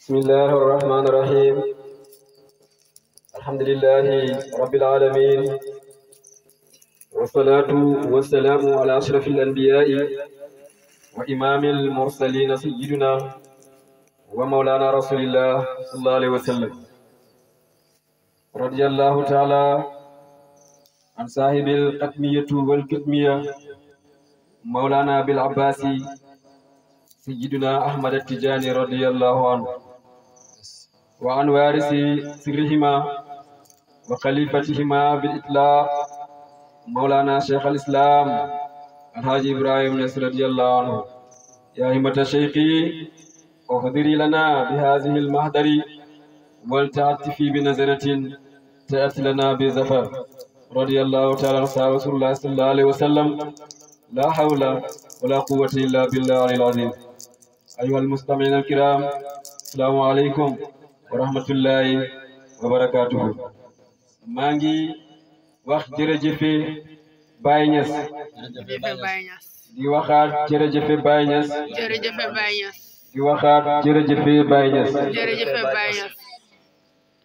بسم الله الرحمن الرحيم الحمد لله رب العالمين والصلاة والسلام على أشرف الأنبياء وإمام المرسلين سيدنا ومولانا رسول الله صلى الله عليه وسلم رضي الله تعالى عن صاحب القتمية والكتمية مولانا بالعباس سيدنا أحمد التجاني رضي الله عنه وعن وارث سرهما وخليفتهما بالإطلاق مولانا شيخ الإسلام الحاج إبراهيم نصر رضي الله عنه يا همة شيخي احضري لنا بهذه المحضر ولتعطفي بنظرة تأتي لنا بزفر رضي الله تعالى عن رسول الله صلى الله عليه وسلم لا حول ولا قوة إلا بالله العظيم. أيها المستمعين الكرام السلام عليكم ورحمة الله وبركاته. مانجي wax jërëjëfe Baye Niass di waxaat jërëjëfe Baye Niass di waxaat jërëjëfe Baye Niass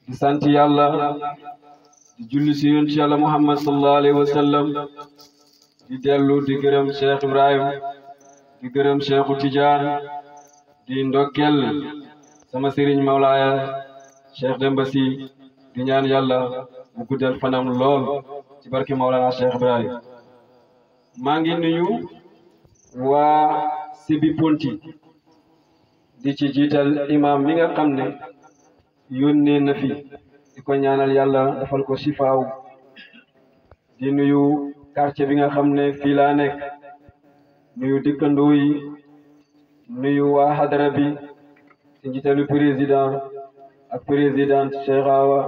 di sant yàlla di julli si yonent yàlla Muhammad sallallahu alayhi wa sallam di dellu di gërëm Cheikh Ibrahim di gërëm Cheikhu Tidiane di ndokkel sama sëriñ Mawlaaya Cheikh Demba Sy di ñaan yàlla mu guddal fanam lool ci barke Mawlana Cheikh Ibrahim. maa ngi nuyu waa Sibi Ponti di ci jiital imam mi nga xam ne yónnee na fi di ko ñaanal yàlla defal ko sifaaw di nuyu quartier bi nga xam ne fii laa nekk nuyu dëkkandoo yi nuyu waa hadara bi ci njiitalu président ak présidente Cheikh Awa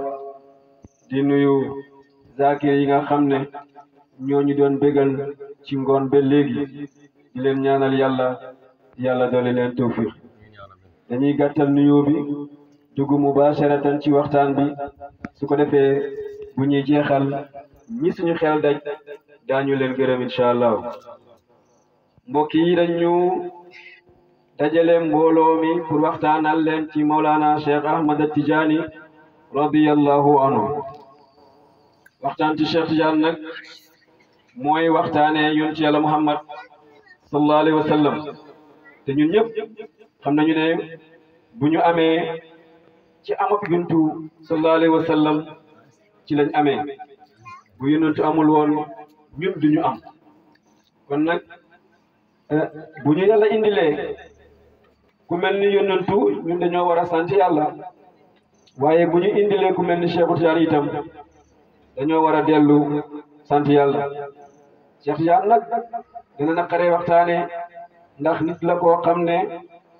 di nuyu zakir yi nga xam ne ñooñu doon bégal ci ngoon ba léegi di leen ñaanal yàlla doole leen tawfiq dañuy gàttal nuyoo bi dugg mubasharatan ci waxtaan bi su ko defee bu ñuy jeexal ñi suñu xel daj daañu leen gërëm incha allah. mbokk yi dañu dajale mbooloo mi pour waxtaanal leen ci Mawlana Cheikh Ahmad Tidiane radiyallahu anhu. waxtaan ci Cheikh Tidiane nag mooy waxtaanee yonent yàlla Muhammad sallallahu alayhi wa sallam te ñun ñëpp xam nañu ne bu ñu amee ci amab yonentu sallallahu alayhi wa sallam ci lañ amee bu yonentu amul woon ñun duñu am kon nag bu ñu yàlla indilee ku mel ni yonentu ñun dañoo war a sant yàlla waaye bu ñu indilee ku mel ni Cheikh Tidiane itam dañoo war a dellu sant yàlla. Cheikh Tidiane nag dina naqaree waxtaane ndax nit la koo xam ne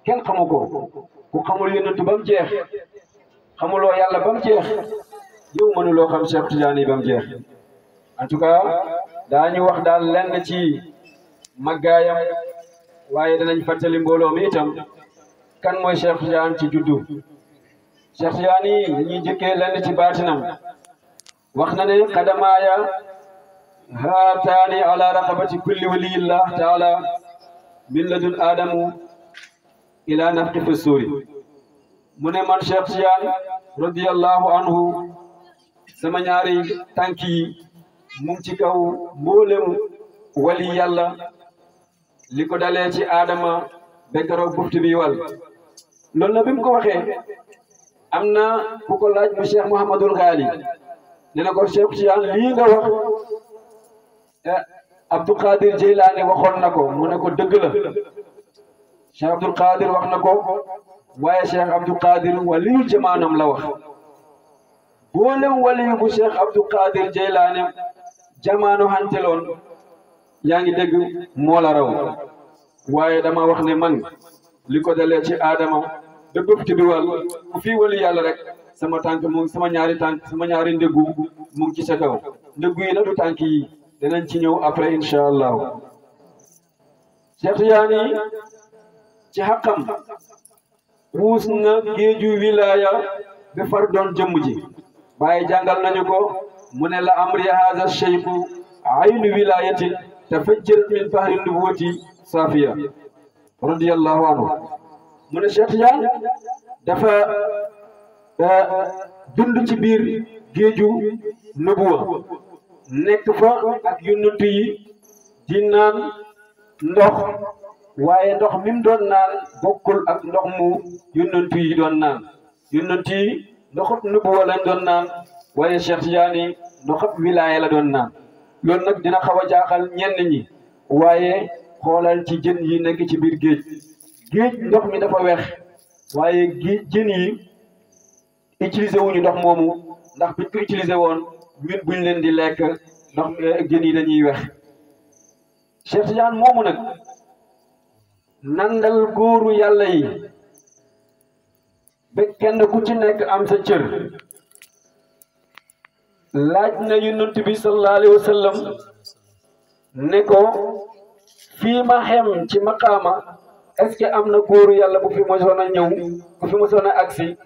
kenn xamu ko ku xamul yonentu ba mu jeex xamuloo yàlla ba mu jeex yow mënuloo xam Cheikh Tidiane yi ba mu jeex. en tout cas daañu wax daal lenn ci màggaayam waaye danañ fàttali mbooloo mi itam kan mooy Cheikh Tidiane ci juddu. Cheikh Tidiane yi dañuy jëkkee lenn ci baatinam wax na ne qadamaaya haataani ala raqabati kulli waliyillah taala min ladun aadamu ila nafqi fi suuri. mu ne man Cheikh Tidiane radiyallahu anhu sama ñaari tànk yi mu ngi ci kaw mboolem wali yàlla li ko dalee ci aadama ba keroog buftu bi wal. loolu na bi mu ko waxee am na ku ko laaj mu Cheikh Mouhamadul Ghali ne na ko Cheikh Tidiane lii nga wax Abdul Qadir Jeylaani waxoon na ko mu ne ko dëgg la Cheikh Abdul Qadir wax na ko waaye Cheikh Abdul Qadir waliyu jamaanam la wax boolem waliyu bu Cheikh Abdul Qadir Jeylaani jamaano hanteloon yaa ngi dégg moo la raw waaye dama wax ne man li ko dalee ci aadama ba bëfti bi wal ku fii wali yàlla rek sama tànk mu sama ñaari ndëggu mu ngi ci sa kaw ndëggu yi na du tànk yi danañ ci ñëw après incha allah. Cheikh Tidiane yi ci xaqam wuus na géeju wilaya ba far doon jëmm ji bàyyi jàngal nañu ko mu ne la amri haza cheikhu aynu wilayatin tafajjarat min bahri nubuwati safiya radiyallahu anhu. mu ne Cheikh Tidiane dafa dund ci biir géeju nubuwa nekk fa ak yonent yi di naan ndox waaye ndox mi mu doon naan bokkul ak ndox mu yonent yi doon naan yonent yi ndoxut nubuwa lañ doon naan waaye Cheikh Tidiane ndoxut wilaaya la doon naan loolu nag dina xaw a jaaxal ñenn ñi waaye xoolal ci jën yi nekk ci biir géej ndox mi dafa weex waaye jën yi utiliser wuñu ndox moomu ndax buñ ko utiliser woon ñun buñ leen di lekk ndox jën yi dañuy weex Cheikh Tidiane moomu nag nandal góoru yàlla yi ba kenn ku ci nekk am sa cër laaj na yonent bi sallallahu alayhi wa sallam ne ko fii ma xem ci maqaama est-ce que am na góoru yàlla bu fi mosoon a ñëw bu fi mosoon a agsi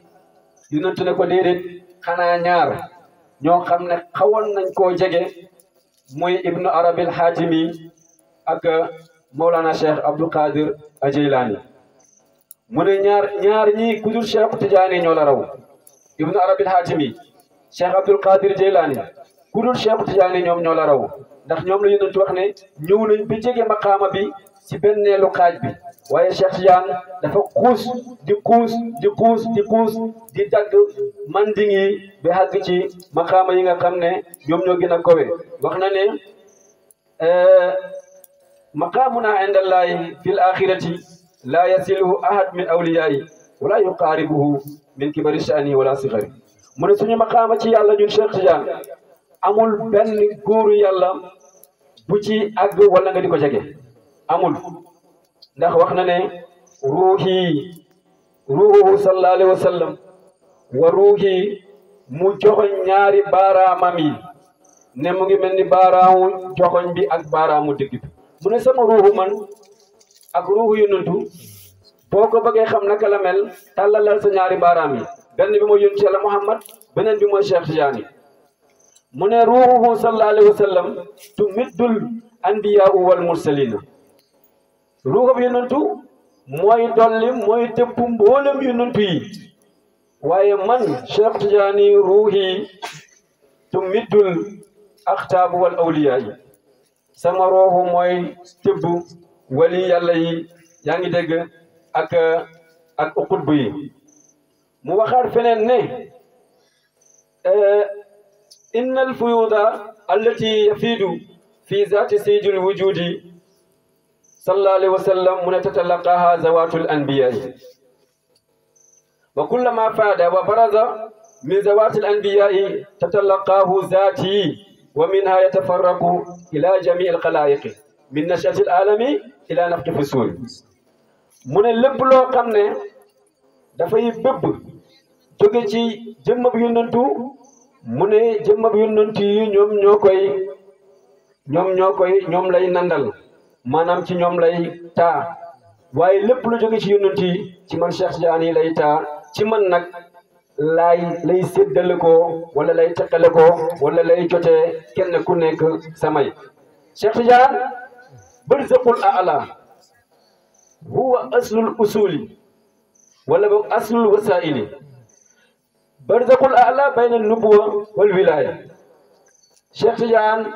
yonent ne ko déedéet xanaa ñaar ñoo xam ne xawoon nañ koo jege muy ibnu arabil xaatimi ak Mawlana Cheikh Abdul Qadir Ajilani mu ne ñaar ñii ku dul Cheikh Tidiane ñoo la raw ibnu arabil xaatimi Cheikh Abdul Qadir Jilani ku dul Cheikh Tidiane ñoom ñoo la raw ndax ñoom la yonent wax ne ñëw nañ ba jege maqaama bi ci benneelu xaaj bi waaye Cheikh Tidiane dafa xuus di dagg manding yi ba àgg ci maqaama yi nga xam ne ñoom ñoo gën a kowe wax na ne maqaamuna inda allahi fi l axirati laa yasiluhu ahad min awliyaayi wala yuqaaribuhu min kibari sha'ni wala sigari mu ne suñu maqaama ci yàlla ñun Cheikh Tidiane amul benn góoru yàlla bu ci àgg wala nga di ko jege amul ndax wax na ne ruuhu sallallahu alayhi wa sallam wa ruuhi mu joxoñ ñaari baaraamam yi ne mu ngi mel ni baaraamu joxoñ bi ak baaraamu digg bi mu ne sama ruuhu man ak ruuhu yonentu boo ko bëggee xam naka la mel tàllalal sa ñaari baaraam yi benn bi mooy yonent Yàlla Muhammad beneen bi mooy Cheikh Tidiane mu ne ruuhu sallallahu alayhi wa sallam tumiddul anbiyaa wal mursalina ruuhu bi yonentu mooy dolli mooy tëbb mboolem yonentu yi waaye man Cheikh Tidiane ruuhi tumiddul axtaab wal awliyaa yi sama ruuhu mooy tëbb wali yàlla yi yaa ngi dégg ak xutb yi mu waxaat feneen ne inna alfuyuda allati yafiidu fi zaati sayyidil wujudi sallallahu alayhi wa sallam mu ne tatalaqaha zawatul anbiyaa'i wa kullama faada wa baraza min zawatil anbiyaa'i tatalaqahu zaati wa minha yatafarraqu ila jamii alxalaayiqi min nashati alalami ila nafxi fi suuri mu ne lépp loo xam ne dafay bëbb jóge ci jëmmab yonantu mu ne jëmmab yonantu yi ñoom lay nandal maanaam ci ñoom lay taa waaye lépp lu jóge ci yonantu yi ci man Cheikh Tidiane lay taa ci man nag lay séddale ko wala lay teqale ko wala lay jotee kenn ku nekk samay Cheikh Tidiane barzaqul a'la huwa aslul usuli wala boog aslul wasaili barzaqul a'la bayna nubuwa wal wilaya Cheikh Tidiane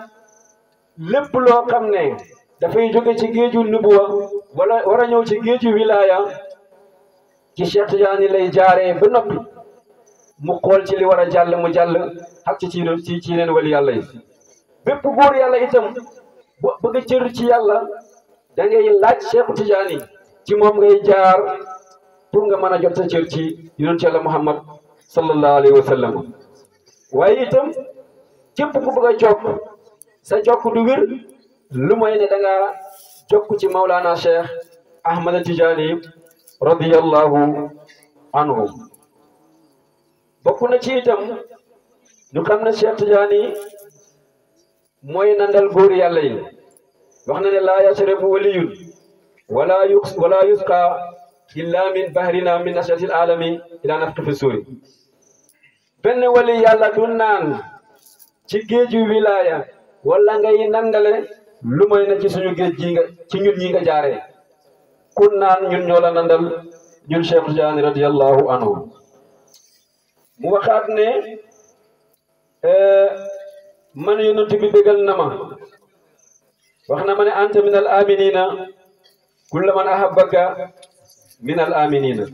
lépp loo xam ne dafay jóge ci géeju nubuwa wala war a ñëw ci géeju wilaya ci Cheikh Tidiane lay jaaree ba noppi mu xool ci li war a jàll mu jàll ak ci leen wali yàlla yi bépp góor yàlla itam bëgg a cër ci yàlla da ngay laaj Cheikh Tidiane ci moom ngay jaar pour nga mën a jot sa cër ci yonent Yàlla Muhammad sallallahu alayhi wa sallam waaye itam képp ku bëgg a jokk sa jokk du wér lu mooy ne da nga jokk ci Mawlana Cheikh Ahmad Tidiane radiyallahu anhu bokk na ci itam ñu xam ne Cheikh Tidiane mooy nandal góor yàlla yi wax na ne laa yashrabu waliyun wala yusqa illa min bahrina min nashati alami ila nafqi fi suuri benn wali yàlla du naan ci géeju wilaya wala ngay nandale lu mooy na ci suñu géej gi nga ci ñun ñi nga jaaree ku naan ñun ñoo la nandal ñun Cheikh Tidiane radiyallahu anhu mu waxaat ne man yonent bi bégal na ma wax na ma ne anta min al aminina kulla man ahabbaka min al aminina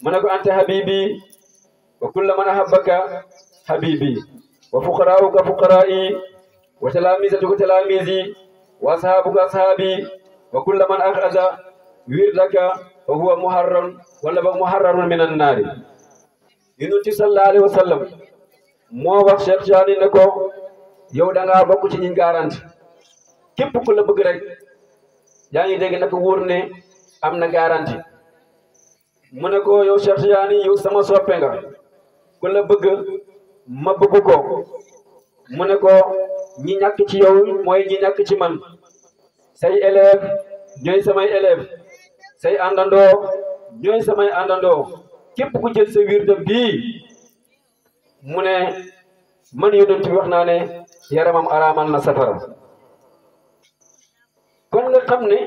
mu ne ko anta habibi wa kulla man ahabbaka habibi wa fuqaraa'uka fuqaraa'i wa talaamisatuka talaamizi wa ashaabuka ashaabi wa kulla man axaza wirdaka fa huwa muharram wala ba muharramun min annaari yonent bi sallallahu alayhi wa sallam moo wax Cheikh Tidiane ne ko yow da ngaa bokk ci ñi garanti képp ku la bëgg rek yaa ngi dégg naka wóor ne am na garanti mu ne ko yow Cheikh Tidiane yow sama soppe nga ku la bëgg ma bëgg ko mu ne ko ñi ñàkk ci yow mooy ñi ñàkk ci man say élève ñooy samay élève say àndandoo ñooy samay àndandoo képp ku jël sa wirde bii mu ne man yonent bi wax naa ne yaramam araamal na safara kon nga xam ne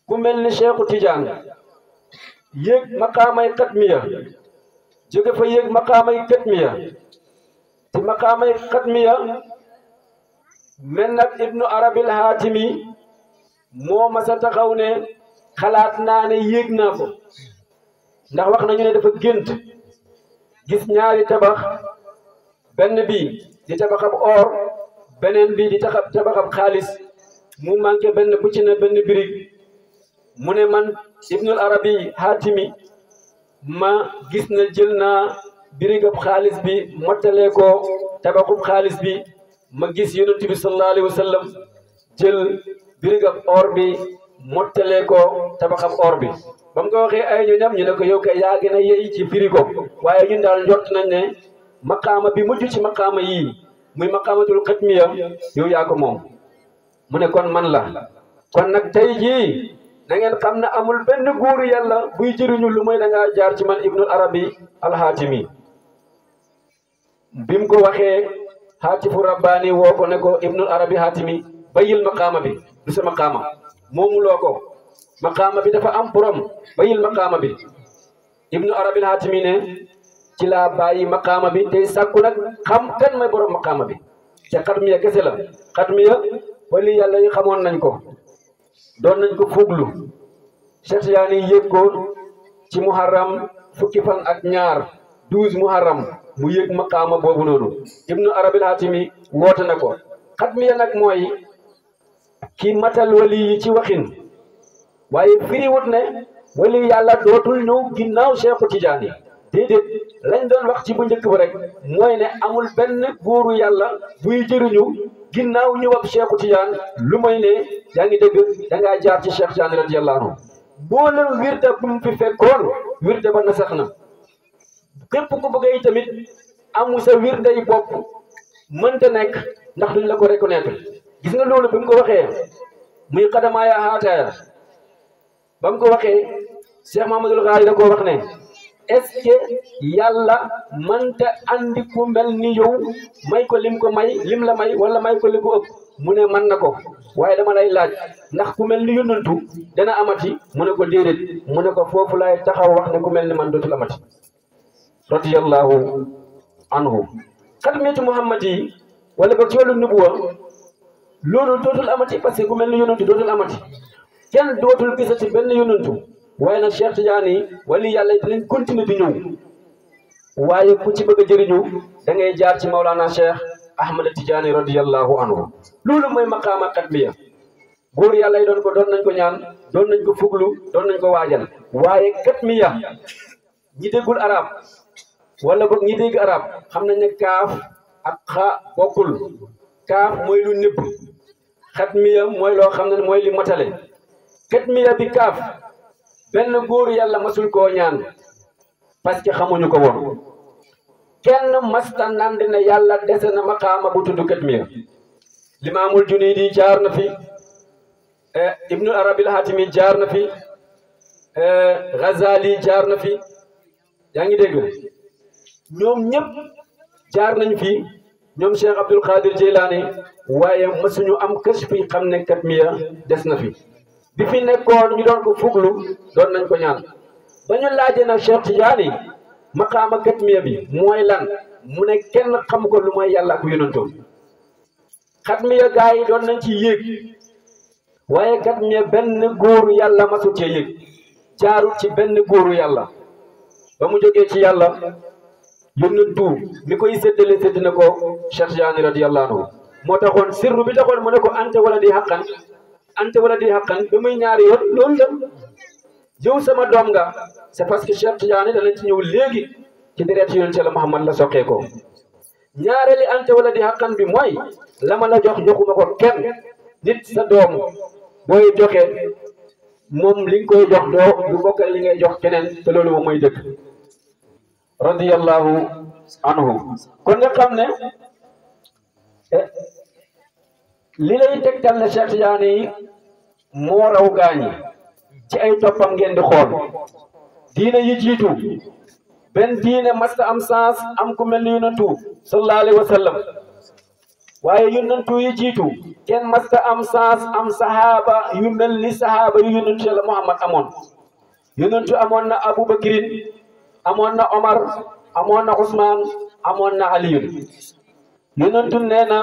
ku mel ni Cheikhu Tidiane yéeg maqaamay xatmiya jóge fa yéeg maqaamay xatmiya ci maqaamay xatmiya mel nag Ibnu Arabil Haatimi moo masa taxaw ne xalaat naa ne yéeg naa ko ndax wax nañu ne dafa gént gis ñaari tabax benn bi di tabaxab or beneen bi di tabaxab xaalis mu manqué benn bu ci ne benn birig mu ne man Ibnul Arabi Haatimi ma gis na jël naa birigab xaalis bi mottalee ko tabaxub xaalis bi ma gis yonent bi sallallahu alayhi wa sallam jël birigab or bi mottalee ko tabaxab or bi ba mu ko waxee ay ñoñam ñu ne ko yow kay yaa gën a yey ci firi ko waaye ñun daal njort nañ ne maqaama bi mujj ci maqaama yii muy maqaamatul xatmiya yow yaa ko moom mu ne kon man la kon nag tey jii na ngeen xam ne amul benn góoru yàlla buy jëriñu lu mooy da ngaa jaar ci man Ibnul Arabi al-Haatimi bi mu ko waxee haatifu rabbaani woo ko ne ko Ibnul Arabi Haatimi bayil maqaama bi du sa maqaama moomuloo ko maqaama bi dafa am borom bayil maqaama bi Ibnu Arabi al-Haatimi ne ci laa bàyyi maqaama bi tey sàkku nag xam kan mooy borom maqaama bi te xatmiya kese la xatmiya wali yàlla yi xamoon nañ ko doon nañ ko fuglu Cheikh Tidiane yëg ko ci muharram fukki fan ak ñaar 12 muharram mu yëg maqaama boobu noonu Ibnu Arabi al-Haatimi woote na ko xatmiya nag mooy ki matal wali yi ci waxin waaye firiwut ne wali yàlla dootul ñëw ginnaaw Cheikhu Tidiane déedéet lañ doon wax ci bu njëkk ba rek mooy ne amul benn góoru yàlla buy jëriñu ginnaaw ñëw ab Cheikhu Tidiane lu mooy ne yaa ngi dégg da ngaa jaar ci Cheikh Tidiane radiyallahu anhu mboolem wirde bu mu fi fekkoon wirde ba na sax na képp ku bëggee tamit amu sa wirde yi bopp mënta nekk ndax duñ la ko reconnaître gis nga loolu bi mu ko waxee muy xadamaaya haataaya ba mu ko waxee Cheikh Mahamadul Ghali da koo wax ne est-ce que yàlla mënta andi ku mel ni yow may ko lim ko may lim la may wala may ko li ko ëpp mu ne mën na ko waaye dama lay laaj ndax ku mel ni yonantu dana amati mu ne ko déedéet mu ne ko foofu laay taxaw wax ne ku mel ni man dootul amati radiyallahu anhu xatmiyatu Muhammad yi wala ba ci wàllu nubuwa loolu dootul amati parce que ku mel ni yonantu dootul amati kenn dootul gisati benn yonantu waaye nag Cheikh Tidiane wali yàlla dinañ continuer di ñëw waaye ku ci bëgg a jëriñu da ngay jaar ci Maulana Cheikh Ahmad Tidiane radiyallahu anhu loolu mooy maqaama xatmiya góor yàlla yi doon nañ ko ñaan doon nañ ko fuglu doon nañ ko waajal waaye xatmiya ñi déggul arab wala boog ñi dégg arab xam nañ ne kaaf ak xa bokkul kaaf mooy lu nëbb xatmiya mooy loo xam ne mooy li matale xatmiya bi kaaf benn góor yàlla masul koo ñaan parce que xamuñu ko woon kenn masta nand ne yàlla dese na maqaama bu tudd xatmiya Limaamul Junaydi jaar na fi Ibnul Arabi al-Haatimi jaar na fi Ghazali jaar na fi yaa ngi dégg ñoom ñëpp jaar nañ fi ñoom Cheikh Abdul Qadir Jilani waaye masuñu am kës fi xam ne xatmiya des na fi bi fi nekkoon ñu doon ko fuglu doon nañ ko ñaan ba ñu laajee nag Cheikh Tidiane maqaama katmiya bi mooy lan mu ne kenn xam ko lu mooy yàlla ak yonentam katmiya gaa yi doon nañ ci yéeg waaye katmiya benn góoru yàlla masu cee yéeg jaarut ci benn góoru yàlla ba mu jógee ci yàlla yonentu mi koy séddale sédd na ko Cheikh Tidiane radiyallahu anhu moo taxoon sirru bi taxoon mu ne ko ante wala di xaqan ante wala di xaqan ba muy ñaari yoon loolu la yow sama doom nga c'est parce que Cheikh Tidiane danañ ci ñëw léegi ci deret yonent Yàlla Muhammad la soqee ko ñaareeli ante wala di xaqan bi mooy la ma la jox joxuma ko kenn nit sa doom booy joxe moom li nga koy jox doo du bokk li ngay jox keneen te loolu moom mooy dëgg radiyallahu anhu kon nga xam ne li lay tegtal ne Cheikh Tidiane yi moo raw gaañi ci ay toppam ngeen di xool diine yi jiitu benn diine masta am sens am ku mel ni yonentu sallallahu alayhi wa sallam waaye yonentu yi jiitu kenn masta am sens am sahaaba yu mel ni sahaaba yu yonentu Yàlla Muhammad amoon yonentu amoon na Abubakrin amoon na Omar amoon na Ousmane amoon na Aliyun yonentu nee na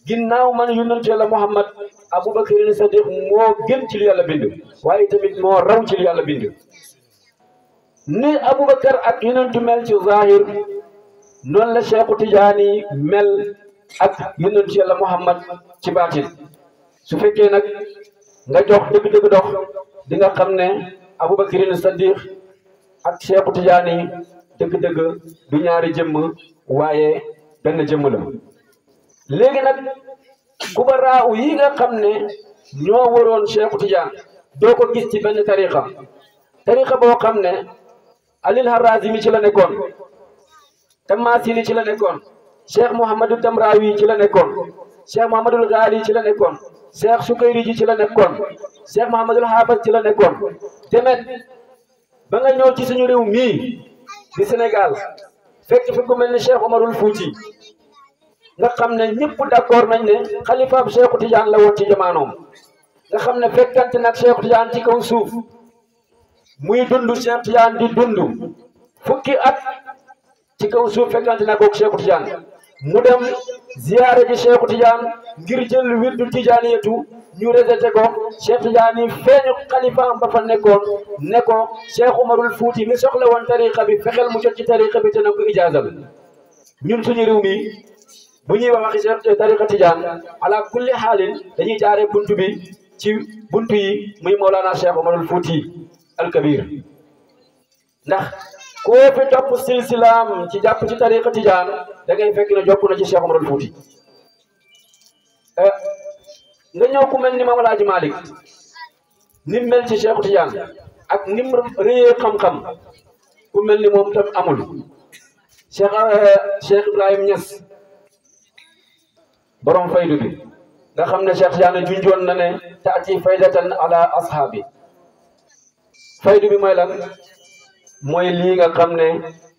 ginnaaw man yonentu Yàlla Muhammad Abubakrin Sadiq moo gën ci li yàlla bind waaye tamit moo raw ci li yàlla bind ni Abubakar ak yonentu mel ci zahir noonu la Cheikhu Tidiane mel ak yonentu Yàlla Muhammad ci baatin su fekkee nag nga jox dëgg-dëgg dox di nga xam ne Abubakrin Sadiq ak Cheikhu Tidiane dëgg-dëgg du ñaari jëmm waaye benn jëmm la léegi nag kubaraaw yi nga xam ne ñoo waroon Cheikhu Tidiane doo ko gis ci benn tariqa boo xam ne Alil Harazimi ci la nekkoon Tamasini ci la nekkoon Cheikh Mouhamadou Damrawi ci la nekkoon Cheikh Mouhamadul Ghali ci la nekkoon Cheikh Sukayri ji ci la nekkoon Cheikh Mouhamadul Habas ci la nekkoon demet ba nga ñëw ci suñu réew mii di Sénégal fekk fi ku mel ni Cheikh Omarul Fouti nga xam ne ñëpp d'accord nañ ne xalifaab Cheikhu Tidiane la woon ci jamaanoom nga xam ne fekkante nag Cheikhu Tidiane ci kaw suuf muy dund Cheikh Tidiane di dund fukki at ci kaw suuf fekkante nag ak Cheikhu Tidiane mu dem ziyaare ji Cheikhu Tidiane ngir jël wirdu Tijaaniyatu ñu rejeté ko Cheikh Tidiane feeñu xalifaam ba fa nekkoon ne ko Cheikh Omarul Fouti mi soxla woon tariqa bi fexeel mu jot ci tariqa bi te na ko ijaaza bi ñun suñu réew mi bu ñuy wax waxi Cheikh tariqa Tidiane ala kulli xaalin dañuy jaaree buntu bi ci buntu yi muy Mawlana Cheikh Omarul Fouti al Kabir ndax koo fi topp silsilaam ci jàpp ci tariqa Tidiane da ngay fekk ne jokk na ci Cheikh Omarul Fouti nga ñëw ku mel ni Maam Alaaji Malick ni mel ci Cheikh Tidiane ak ni mu réyee xam-xam ku mel ni moom tam amul Cheikh Ibrahim Niass borom faydu bi nga xam ne Cheikh Tidiane junjoon na ne taati faydatan ala ashaabi faydu bi mooy lan mooy lii nga xam ne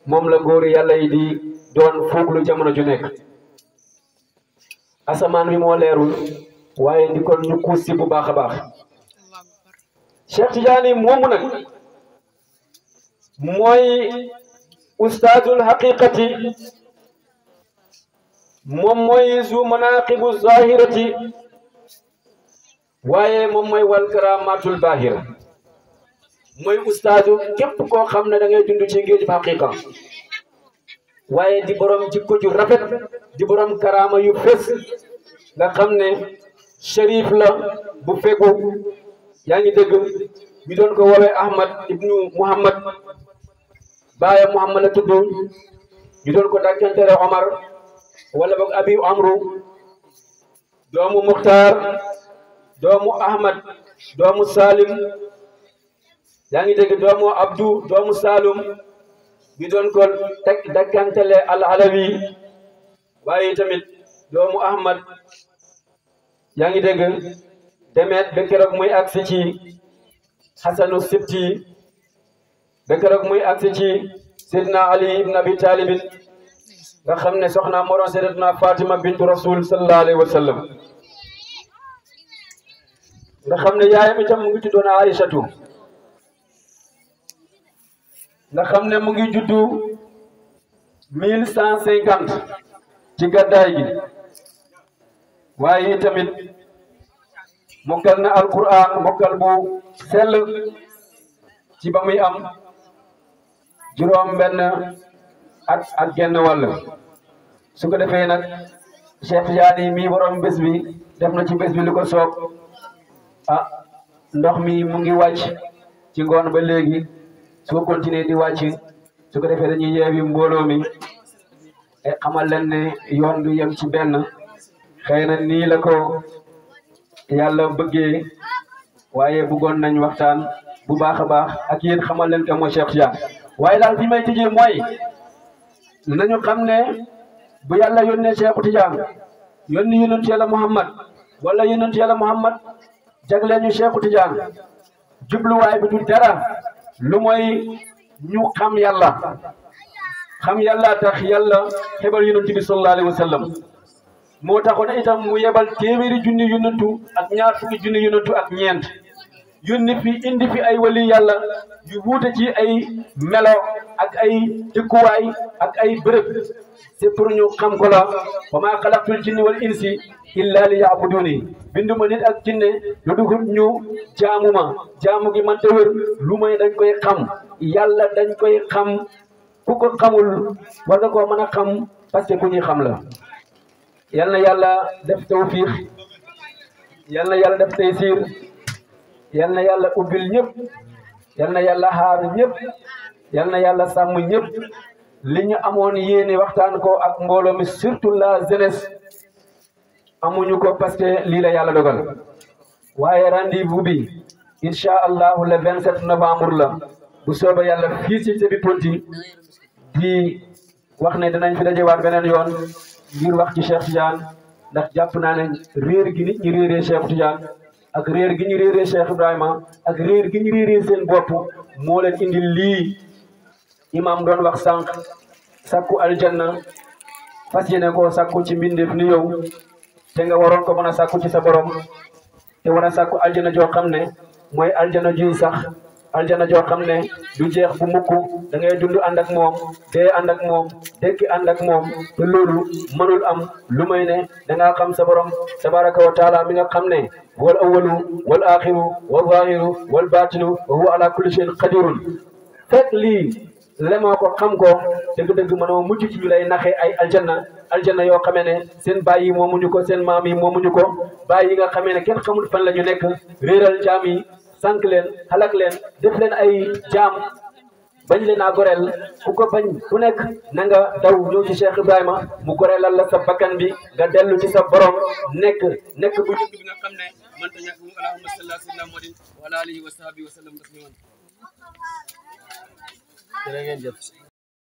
moom la góor yàlla yi di doon fuuglu jamono ju nekk asamaan bi moo leerul waaye di kon ñu kuus si bu baax a baax Cheikh Tidiane moomu nag mooy ustaadul haqiqati moom mooy zu manaqibu zahirati waaye moom mooy wal karamatul bahira mooy ustaadu képp koo xam ne da ngay dund ci géej haqiqa waaye di borom jikko ju rafet di borom karama yu fés nga xam ne sharif la bu fegu yaa ngi dégg ñu doon ko woowee Ahmad ibnu Muhammad baaya Muhammad la tudd ñu doon ko dàkkantere Omar wala boog Abi Amru doomu Muxtaar doomu Ahmad doomu Salim yaa ngi dégg doomu Abdu doomu Salum ñu doon ko dàkkantele al Alawi waaye tamit doomu Ahmad yaa ngi dégg demet ba keroog muy agsi ci Xasanu Sibti ba keroog muy agsi ci Seydina Ali ibn Abi Talib nga xam ne soxna moroon Sayyidatuna Fatima bintu Rasul sallallahu alayhi wa sallam nga xam ne yaayam itam mu ngi tuddoon Aïchatu nga xam ne mu ngi juddu 1150 ci gàddaay gi waaye tamit mokkal na alquran mokkal bu sell ci ba muy am juróom benn at ak genn wàll su ko defee nag Cheikh Tidiane mii borom bés bi def na ci bés bi lu ko soob ndox mi mu ngi wàcc ci ngoon ba léegi su ko continuer di wàcc su ko defee dañuy yeewi mbooloo mi xamal leen ne yoon du yem ci benn xëy na nii la ko yàlla bëggee waaye bëggoon nañ waxtaan bu baax a baax ak yéen xamal leen que mooy Cheikh Tidiane waaye daal fi may tijjee mooy nañu xam ne bu yàlla yónnee Cheikh Tidiane yónni yonent yàlla Muhammad wala yonent yàlla Muhammad jagleen ñu Cheikh Tidiane jubluwaay bi du dara lu mooy ñu xam yàlla tax yàlla xebal yonent bi sallallahu alayhi wa sallam moo taxoon itam mu yebal téeméeri junni yonentu ak ñaar fukki junni yonentu ak ñeent yónni fi indi fi ay wali yàlla yu wuute ci ay melo ak ay dëkkuwaay ak ay bërëb c'est pour ñu xam ko la wa maa xalaqtul jinni wal insi illa li yaabuduni binduma nit ak jinne lu dugul ñu jaamu gi man te wër lu may dañ koy xam yàlla dañ koy xam ku ko xamul war nga koo mën a xam parce que ku ñuy xam la yal na yàlla def tawfiix yal na yàlla def taysiir yal na yàlla ubbil ñëpp yal na yàlla xaar ñëpp yal na yàlla sàmm ñëpp li ñu amoon yéene waxtaan ko ak mbooloo mi surtout la jeunesse amuñu ko parce que lii la yàlla dogal waaye rendez-vous bi incha allahu le 27 novembre la bu sooba yàlla fii ci Sébi Ponti di wax ne danañ fi dajewaat beneen yoon ngir wax ci Cheikh Tidiane ndax jàpp naa ne réer gi nit ñi réeree Cheikh Tidiane ak réer gi ñu réeree Cheikh Ibrahima ak réer gi ñu réeree seen bopp moo leen indi lii imam doon wax sànq sakku aljanna fas yéene koo sakku ci mbindeef ni yow te nga waroon ko mën a sakku ci sa borom te war a sakku aljanna joo xam ne mooy aljanna juy sax aljanna joo xam ne du jeex bu mukk da ngay dund ànd ak moom dee ànd ak moom dekki ànd ak moom te loolu mënul am lu may ne da ngaa xam sa borom tabaraka wa taala mi nga xam ne wal awalu wal axiru wal zahiru wal batinu wa huwa ala kulli shay'in qadirun fekk lii lemoo ko xam ko dëgg-dëgg mënoo mujj ci ñu lay naxee ay aljanna yoo xamee ne seen baay yi moomuñu ko seen maam yi moomuñu ko baay yi nga xamee ne kenn xamul fan la ñu nekk réeral jaam yi sànq leen xalak leen def leen ay jaam bañ leen a goreel ku ko bañ ku nekk na nga daw ñëw ci Cheikh Ibrahima mu goreelal la sa bakkan bi nga dellu ci sa borom nekk bu njëkk bi nga xam ne man ta ñàkk mu allahumma salli ala sayyidina Muhammadin wa ala alihi wa sahbihi wa sallam tasliman jërë ngeen jëf